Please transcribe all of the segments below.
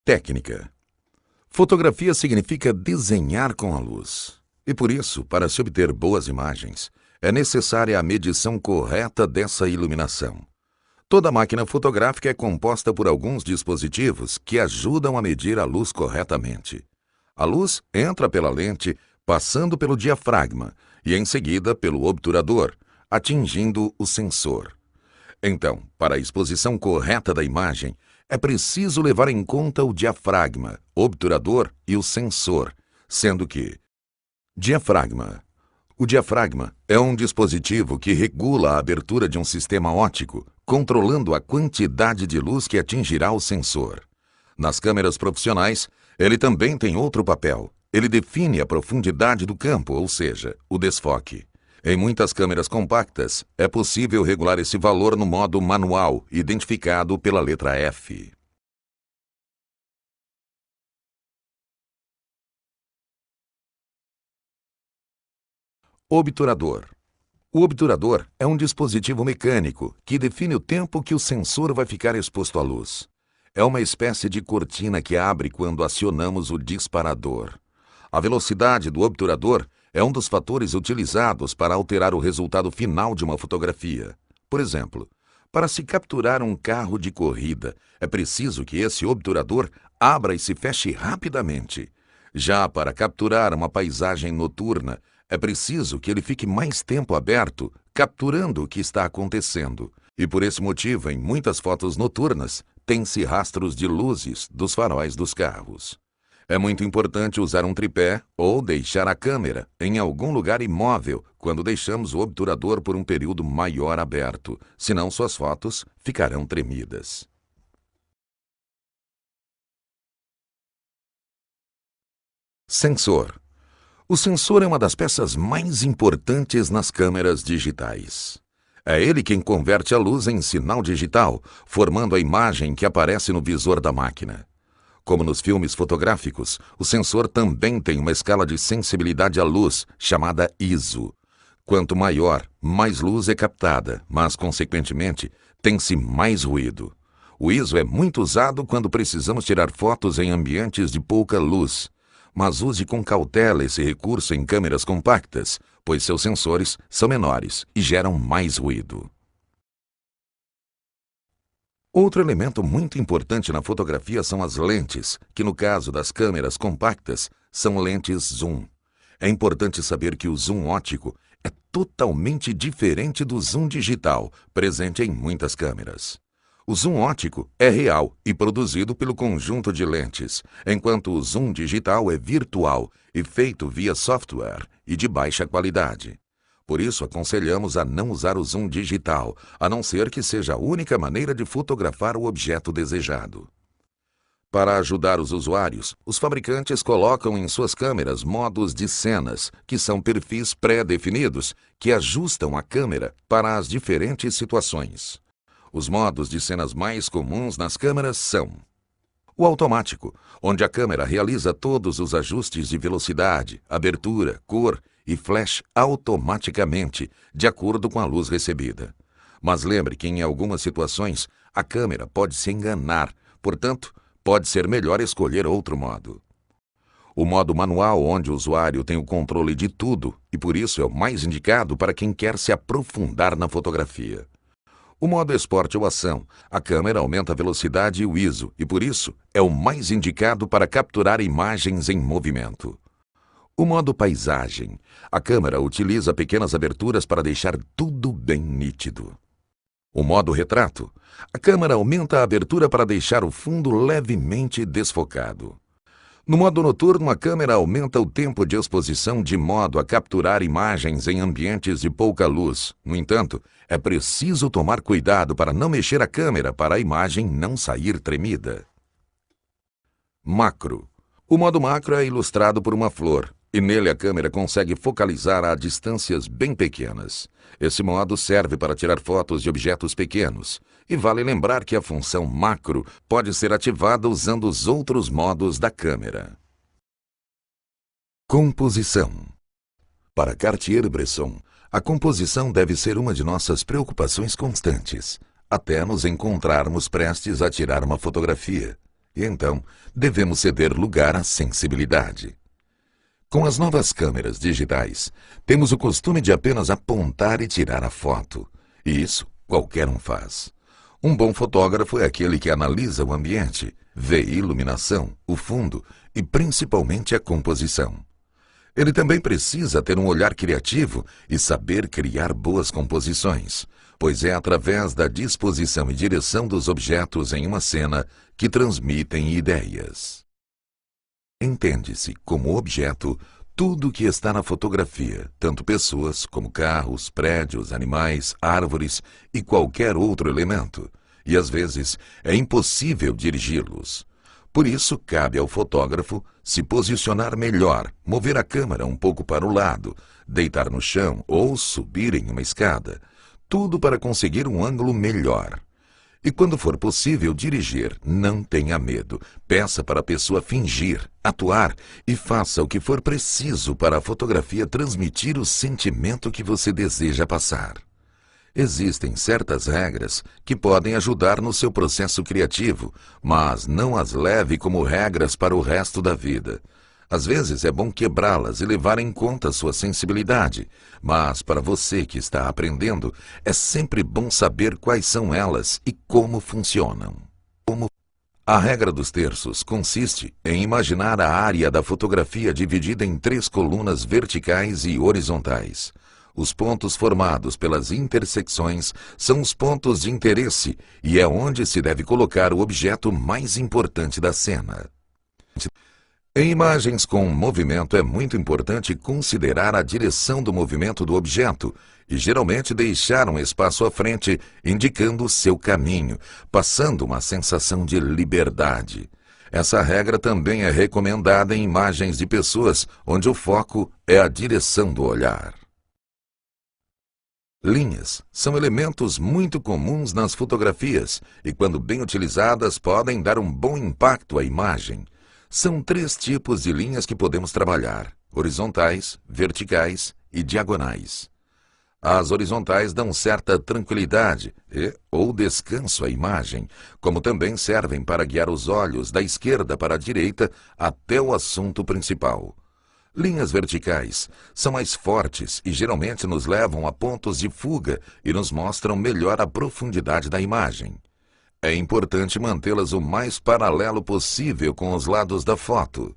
Técnica. Fotografia significa desenhar com a luz. E por isso, para se obter boas imagens, é necessária a medição correta dessa iluminação. Toda máquina fotográfica é composta por alguns dispositivos que ajudam a medir a luz corretamente. A luz entra pela lente, passando pelo diafragma e em seguida pelo obturador, atingindo o sensor. Então, para a exposição correta da imagem, é preciso levar em conta o diafragma, obturador e o sensor, sendo que diafragma. O diafragma é um dispositivo que regula a abertura de um sistema óptico, controlando a quantidade de luz que atingirá o sensor. Nas câmeras profissionais, ele também tem outro papel. Ele define a profundidade do campo, ou seja, o desfoque. Em muitas câmeras compactas, é possível regular esse valor no modo manual, identificado pela letra F. Obturador. O obturador é um dispositivo mecânico que define o tempo que o sensor vai ficar exposto à luz. É uma espécie de cortina que abre quando acionamos o disparador. A velocidade do obturador é um dos fatores utilizados para alterar o resultado final de uma fotografia. Por exemplo, para se capturar um carro de corrida, é preciso que esse obturador abra e se feche rapidamente. Já para capturar uma paisagem noturna, é preciso que ele fique mais tempo aberto, capturando o que está acontecendo. E por esse motivo, em muitas fotos noturnas, tem-se rastros de luzes dos faróis dos carros. É muito importante usar um tripé ou deixar a câmera em algum lugar imóvel quando deixamos o obturador por um período maior aberto, senão suas fotos ficarão tremidas. Sensor. O sensor é uma das peças mais importantes nas câmeras digitais. É ele quem converte a luz em sinal digital, formando a imagem que aparece no visor da máquina. Como nos filmes fotográficos, o sensor também tem uma escala de sensibilidade à luz, chamada ISO. Quanto maior, mais luz é captada, mas, consequentemente, tem-se mais ruído. O ISO é muito usado quando precisamos tirar fotos em ambientes de pouca luz. Mas use com cautela esse recurso em câmeras compactas, pois seus sensores são menores e geram mais ruído. Outro elemento muito importante na fotografia são as lentes, que no caso das câmeras compactas, são lentes zoom. É importante saber que o zoom óptico é totalmente diferente do zoom digital, presente em muitas câmeras. O zoom óptico é real e produzido pelo conjunto de lentes, enquanto o zoom digital é virtual e feito via software e de baixa qualidade. Por isso, aconselhamos a não usar o zoom digital, a não ser que seja a única maneira de fotografar o objeto desejado. Para ajudar os usuários, os fabricantes colocam em suas câmeras modos de cenas, que são perfis pré-definidos que ajustam a câmera para as diferentes situações. Os modos de cenas mais comuns nas câmeras são: o automático, onde a câmera realiza todos os ajustes de velocidade, abertura, cor e flash automaticamente, de acordo com a luz recebida. Mas lembre que em algumas situações a câmera pode se enganar, portanto, pode ser melhor escolher outro modo. O modo manual, onde o usuário tem o controle de tudo e por isso é o mais indicado para quem quer se aprofundar na fotografia. O modo esporte ou ação, a câmera aumenta a velocidade e o ISO e por isso é o mais indicado para capturar imagens em movimento. O modo paisagem, a câmera utiliza pequenas aberturas para deixar tudo bem nítido. O modo retrato, a câmera aumenta a abertura para deixar o fundo levemente desfocado. No modo noturno, a câmera aumenta o tempo de exposição de modo a capturar imagens em ambientes de pouca luz. No entanto, é preciso tomar cuidado para não mexer a câmera para a imagem não sair tremida. Macro. O modo macro é ilustrado por uma flor, e nele a câmera consegue focalizar a distâncias bem pequenas. Esse modo serve para tirar fotos de objetos pequenos. E vale lembrar que a função macro pode ser ativada usando os outros modos da câmera. Composição. Para Cartier-Bresson, a composição deve ser uma de nossas preocupações constantes, até nos encontrarmos prestes a tirar uma fotografia. E então, devemos ceder lugar à sensibilidade. Com as novas câmeras digitais, temos o costume de apenas apontar e tirar a foto. E isso qualquer um faz. Um bom fotógrafo é aquele que analisa o ambiente, vê iluminação, o fundo e principalmente a composição. Ele também precisa ter um olhar criativo e saber criar boas composições, pois é através da disposição e direção dos objetos em uma cena que transmitem ideias. Entende-se como objeto tudo o que está na fotografia, tanto pessoas como carros, prédios, animais, árvores e qualquer outro elemento, e às vezes é impossível dirigi-los. Por isso, cabe ao fotógrafo se posicionar melhor, mover a câmera um pouco para o lado, deitar no chão ou subir em uma escada, tudo para conseguir um ângulo melhor. E quando for possível dirigir, não tenha medo. Peça para a pessoa fingir, atuar e faça o que for preciso para a fotografia transmitir o sentimento que você deseja passar. Existem certas regras que podem ajudar no seu processo criativo, mas não as leve como regras para o resto da vida. Às vezes é bom quebrá-las e levar em conta sua sensibilidade, mas para você que está aprendendo, é sempre bom saber quais são elas e como funcionam. A regra dos terços consiste em imaginar a área da fotografia dividida em 3 colunas verticais e horizontais. Os pontos formados pelas intersecções são os pontos de interesse e é onde se deve colocar o objeto mais importante da cena. Em imagens com movimento é muito importante considerar a direção do movimento do objeto e geralmente deixar um espaço à frente indicando o seu caminho, passando uma sensação de liberdade. Essa regra também é recomendada em imagens de pessoas onde o foco é a direção do olhar. Linhas são elementos muito comuns nas fotografias e, quando bem utilizadas, podem dar um bom impacto à imagem. São 3 tipos de linhas que podemos trabalhar: horizontais, verticais e diagonais. As horizontais dão certa tranquilidade ou descanso à imagem, como também servem para guiar os olhos da esquerda para a direita até o assunto principal. Linhas verticais são mais fortes e geralmente nos levam a pontos de fuga e nos mostram melhor a profundidade da imagem. É importante mantê-las o mais paralelo possível com os lados da foto.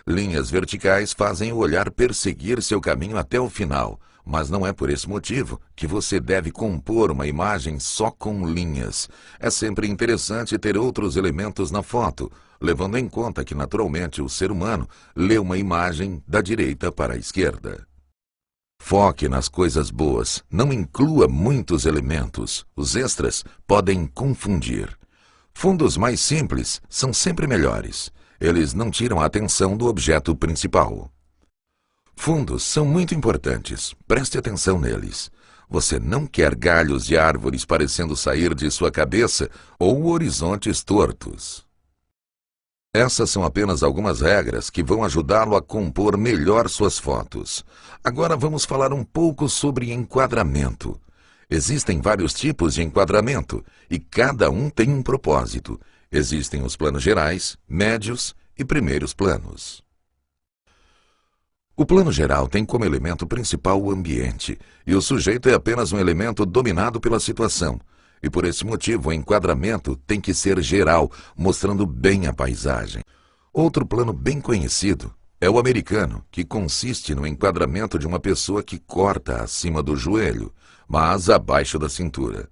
Linhas verticais fazem o olhar perseguir seu caminho até o final, mas não é por esse motivo que você deve compor uma imagem só com linhas. É sempre interessante ter outros elementos na foto, levando em conta que naturalmente o ser humano lê uma imagem da direita para a esquerda. Foque nas coisas boas, não inclua muitos elementos. Os extras podem confundir. Fundos mais simples são sempre melhores. Eles não tiram a atenção do objeto principal. Fundos são muito importantes. Preste atenção neles. Você não quer galhos de árvores parecendo sair de sua cabeça ou horizontes tortos. Essas são apenas algumas regras que vão ajudá-lo a compor melhor suas fotos. Agora vamos falar um pouco sobre enquadramento. Existem vários tipos de enquadramento e cada um tem um propósito. Existem os planos gerais, médios e primeiros planos. O plano geral tem como elemento principal o ambiente, e o sujeito é apenas um elemento dominado pela situação. E por esse motivo o enquadramento tem que ser geral, mostrando bem a paisagem. Outro plano bem conhecido é o americano, que consiste no enquadramento de uma pessoa que corta acima do joelho, mas abaixo da cintura.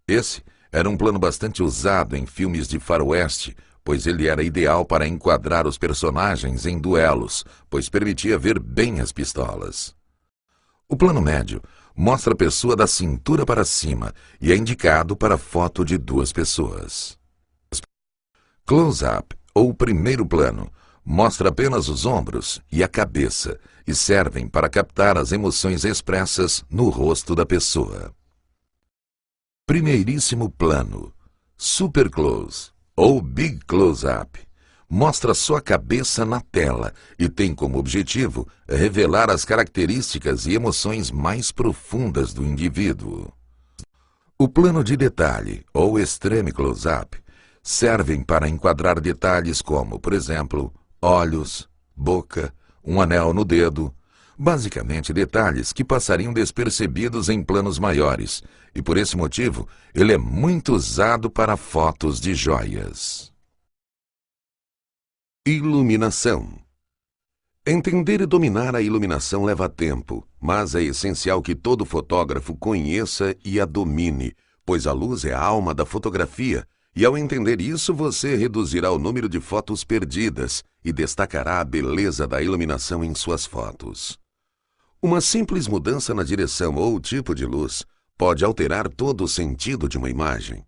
Esse era um plano bastante usado em filmes de faroeste, pois ele era ideal para enquadrar os personagens em duelos, pois permitia ver bem as pistolas. O plano médio mostra a pessoa da cintura para cima e é indicado para foto de 2 pessoas. Close-up, ou primeiro plano, mostra apenas os ombros e a cabeça e servem para captar as emoções expressas no rosto da pessoa. Primeiríssimo plano, super close, ou big close-up, mostra sua cabeça na tela e tem como objetivo revelar as características e emoções mais profundas do indivíduo. O plano de detalhe, ou extreme close-up, Servem para enquadrar detalhes como, por exemplo, olhos, boca, um anel no dedo. Basicamente detalhes que passariam despercebidos em planos maiores, e por esse motivo ele é muito usado para fotos de joias. Iluminação. Entender e dominar a iluminação leva tempo, mas é essencial que todo fotógrafo conheça e a domine, pois a luz é a alma da fotografia, e ao entender isso você reduzirá o número de fotos perdidas e destacará a beleza da iluminação em suas fotos. Uma simples mudança na direção ou tipo de luz pode alterar todo o sentido de uma imagem.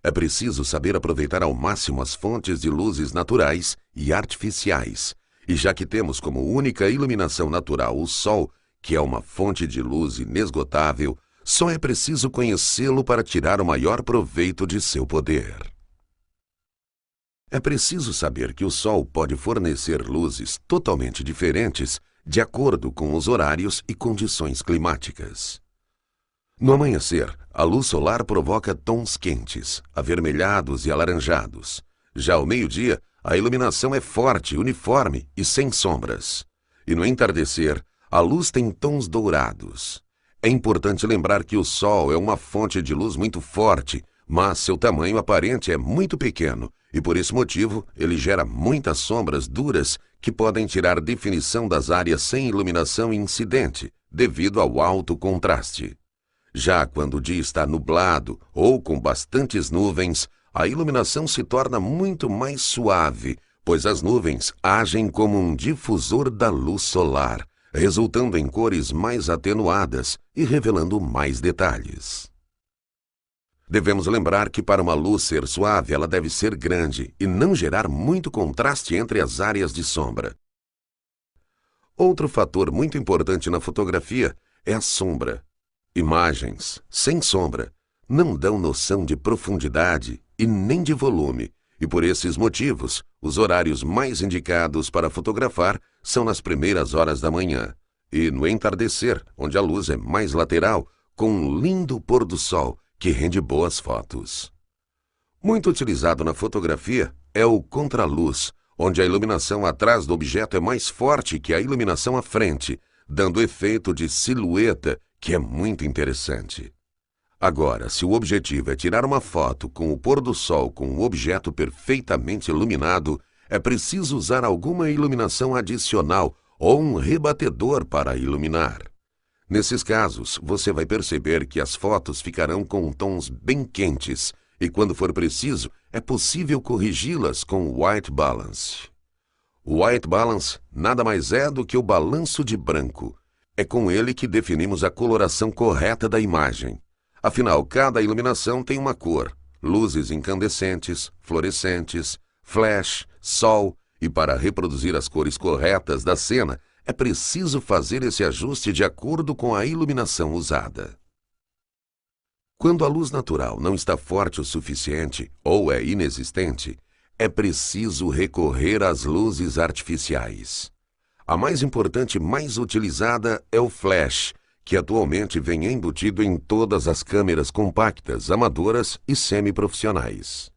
É preciso saber aproveitar ao máximo as fontes de luzes naturais e artificiais, e já que temos como única iluminação natural o Sol, que é uma fonte de luz inesgotável, só é preciso conhecê-lo para tirar o maior proveito de seu poder. É preciso saber que o Sol pode fornecer luzes totalmente diferentes de acordo com os horários e condições climáticas. No amanhecer, a luz solar provoca tons quentes, avermelhados e alaranjados. Já ao meio-dia, a iluminação é forte, uniforme e sem sombras. E no entardecer, a luz tem tons dourados. É importante lembrar que o Sol é uma fonte de luz muito forte, mas seu tamanho aparente é muito pequeno, e por esse motivo ele gera muitas sombras duras que podem tirar definição das áreas sem iluminação incidente, devido ao alto contraste. Já quando o dia está nublado ou com bastantes nuvens, a iluminação se torna muito mais suave, pois as nuvens agem como um difusor da luz solar, resultando em cores mais atenuadas e revelando mais detalhes. Devemos lembrar que para uma luz ser suave, ela deve ser grande e não gerar muito contraste entre as áreas de sombra. Outro fator muito importante na fotografia é a sombra. Imagens sem sombra não dão noção de profundidade e nem de volume, e por esses motivos, os horários mais indicados para fotografar são nas primeiras horas da manhã e no entardecer, onde a luz é mais lateral, com um lindo pôr do sol que rende boas fotos. Muito utilizado na fotografia é o contraluz, onde a iluminação atrás do objeto é mais forte que a iluminação à frente, dando efeito de silhueta que é muito interessante. Agora, se o objetivo é tirar uma foto com o pôr do sol com um objeto perfeitamente iluminado, é preciso usar alguma iluminação adicional ou um rebatedor para iluminar. Nesses casos, você vai perceber que as fotos ficarão com tons bem quentes e, quando for preciso, é possível corrigi-las com o white balance. O white balance nada mais é do que o balanço de branco. É com ele que definimos a coloração correta da imagem. Afinal, cada iluminação tem uma cor, luzes incandescentes, fluorescentes, flash, sol, e para reproduzir as cores corretas da cena, é preciso fazer esse ajuste de acordo com a iluminação usada. Quando a luz natural não está forte o suficiente ou é inexistente, é preciso recorrer às luzes artificiais. A mais importante e mais utilizada é o flash, que atualmente vem embutido em todas as câmeras compactas, amadoras e semiprofissionais.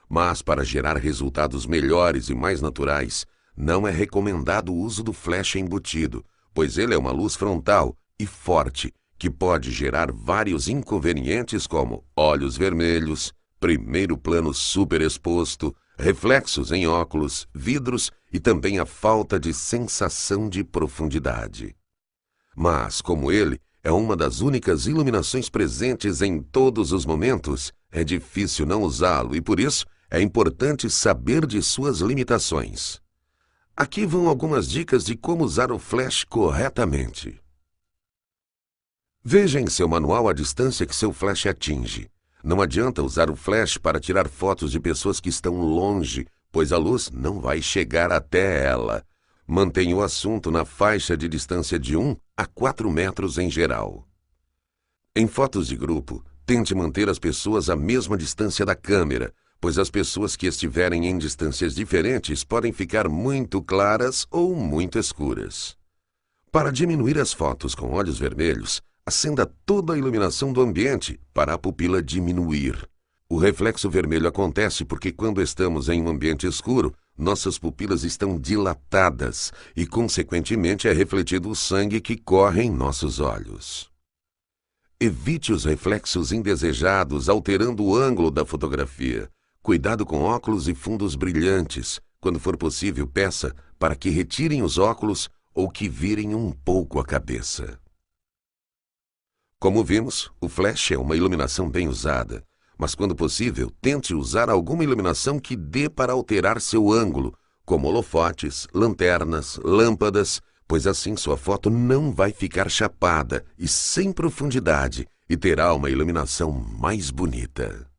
Mas para gerar resultados melhores e mais naturais, não é recomendado o uso do flash embutido, pois ele é uma luz frontal e forte, que pode gerar vários inconvenientes como olhos vermelhos, primeiro plano superexposto, reflexos em óculos, vidros e também a falta de sensação de profundidade. Mas, como ele é uma das únicas iluminações presentes em todos os momentos, é difícil não usá-lo e, por isso, é importante saber de suas limitações. Aqui vão algumas dicas de como usar o flash corretamente. Veja em seu manual a distância que seu flash atinge. Não adianta usar o flash para tirar fotos de pessoas que estão longe, pois a luz não vai chegar até ela. Mantenha o assunto na faixa de distância de 1 a 4 metros em geral. Em fotos de grupo, tente manter as pessoas à mesma distância da câmera, pois as pessoas que estiverem em distâncias diferentes podem ficar muito claras ou muito escuras. Para diminuir as fotos com olhos vermelhos, acenda toda a iluminação do ambiente para a pupila diminuir. O reflexo vermelho acontece porque quando estamos em um ambiente escuro, nossas pupilas estão dilatadas e, consequentemente, é refletido o sangue que corre em nossos olhos. Evite os reflexos indesejados alterando o ângulo da fotografia. Cuidado com óculos e fundos brilhantes. Quando for possível, peça para que retirem os óculos ou que virem um pouco a cabeça. Como vimos, o flash é uma iluminação bem usada, mas quando possível, tente usar alguma iluminação que dê para alterar seu ângulo, como holofotes, lanternas, lâmpadas, pois assim sua foto não vai ficar chapada e sem profundidade e terá uma iluminação mais bonita.